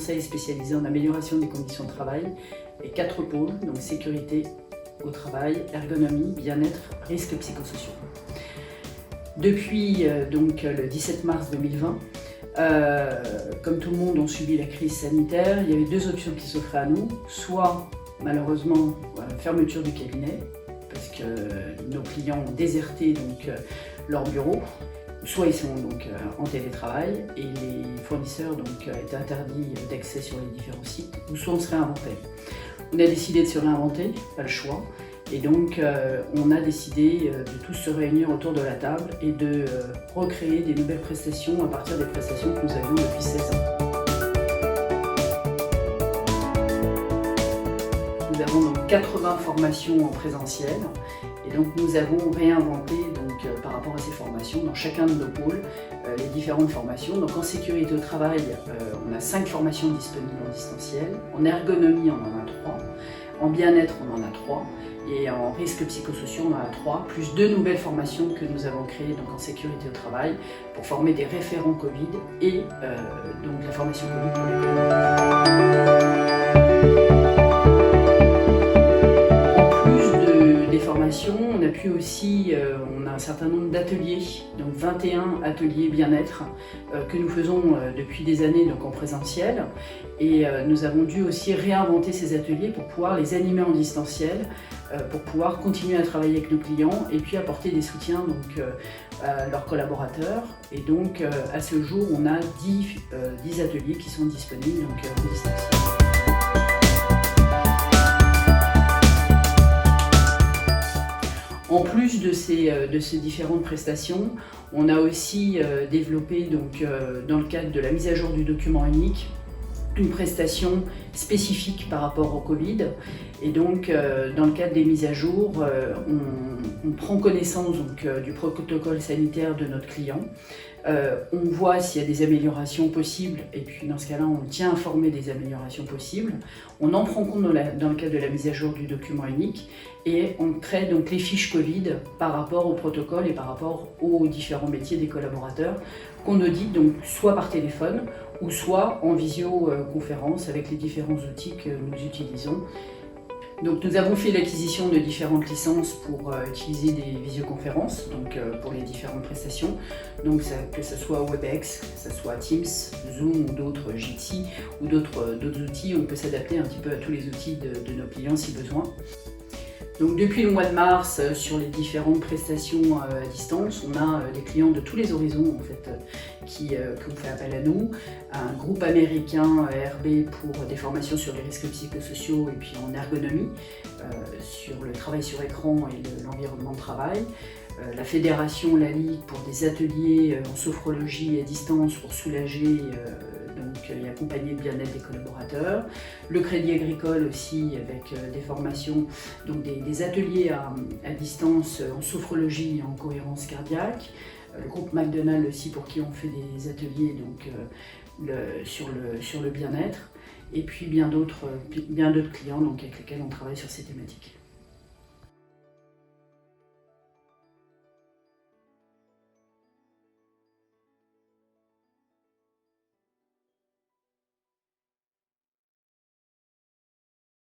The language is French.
conseil spécialisé en amélioration des conditions de travail et 4 pôles, donc sécurité au travail, ergonomie, bien-être, risques psychosociaux. Depuis donc, le 17 mars 2020, comme tout le monde, on subit la crise sanitaire. Il y avait 2 options qui s'offraient à nous, soit malheureusement fermeture du cabinet, parce que nos clients ont déserté donc, leur bureau, soit ils sont donc en télétravail et les fournisseurs donc, étaient interdits d'accès sur les différents sites, ou soit on se réinventait. On a décidé de se réinventer, pas le choix. Et donc, on a décidé de tous se réunir autour de la table et de recréer des nouvelles prestations à partir des prestations que nous avions depuis 16 ans. Nous avons donc 80 formations en présentiel et donc nous avons réinventé donc, par rapport à ces formations dans chacun de nos pôles les différentes formations. Donc en sécurité au travail, on a 5 formations disponibles en distanciel. En ergonomie, on en a 3. En bien-être, on en a 3. Et en risques psychosociaux, on en a 3, plus 2 nouvelles formations que nous avons créées donc en sécurité au travail pour former des référents Covid et donc la formation Covid pour les on a pu aussi, on a un certain nombre d'ateliers, donc 21 ateliers bien-être que nous faisons depuis des années donc en présentiel et nous avons dû aussi réinventer ces ateliers pour pouvoir les animer en distanciel, pour pouvoir continuer à travailler avec nos clients et puis apporter des soutiens donc, à leurs collaborateurs. Et donc à ce jour, on a 10 ateliers qui sont disponibles donc, en distanciel. En plus de ces différentes prestations, on a aussi développé donc, dans le cadre de la mise à jour du document unique une prestation spécifique par rapport au Covid. Et donc, dans le cadre des mises à jour, on prend connaissance donc, du protocole sanitaire de notre client. On voit s'il y a des améliorations possibles et puis dans ce cas-là, on tient informé des améliorations possibles. On en prend compte dans le cadre de la mise à jour du document unique et on crée donc les fiches Covid par rapport au protocole et par rapport aux différents métiers des collaborateurs qu'on audite donc soit par téléphone ou soit en visioconférence avec les différents outils que nous utilisons. Donc nous avons fait l'acquisition de différentes licences pour utiliser des visioconférences, donc pour les différentes prestations, donc que ce soit Webex, que ce soit Teams, Zoom ou d'autres Jitsi ou d'autres outils, on peut s'adapter un petit peu à tous les outils de nos clients si besoin. Donc depuis le mois de mars, sur les différentes prestations à distance, on a des clients de tous les horizons en fait, qui ont fait appel à nous. Un groupe américain, RB, pour des formations sur les risques psychosociaux et puis en ergonomie, sur le travail sur écran et l'environnement de travail. La fédération, la Ligue, pour des ateliers en sophrologie à distance pour soulager et accompagner le bien-être des collaborateurs. Le Crédit Agricole aussi avec des formations, donc des ateliers à distance en sophrologie et en cohérence cardiaque. Le groupe McDonald's aussi pour qui on fait des ateliers donc, sur le bien-être. Et puis bien d'autres clients donc, avec lesquels on travaille sur ces thématiques.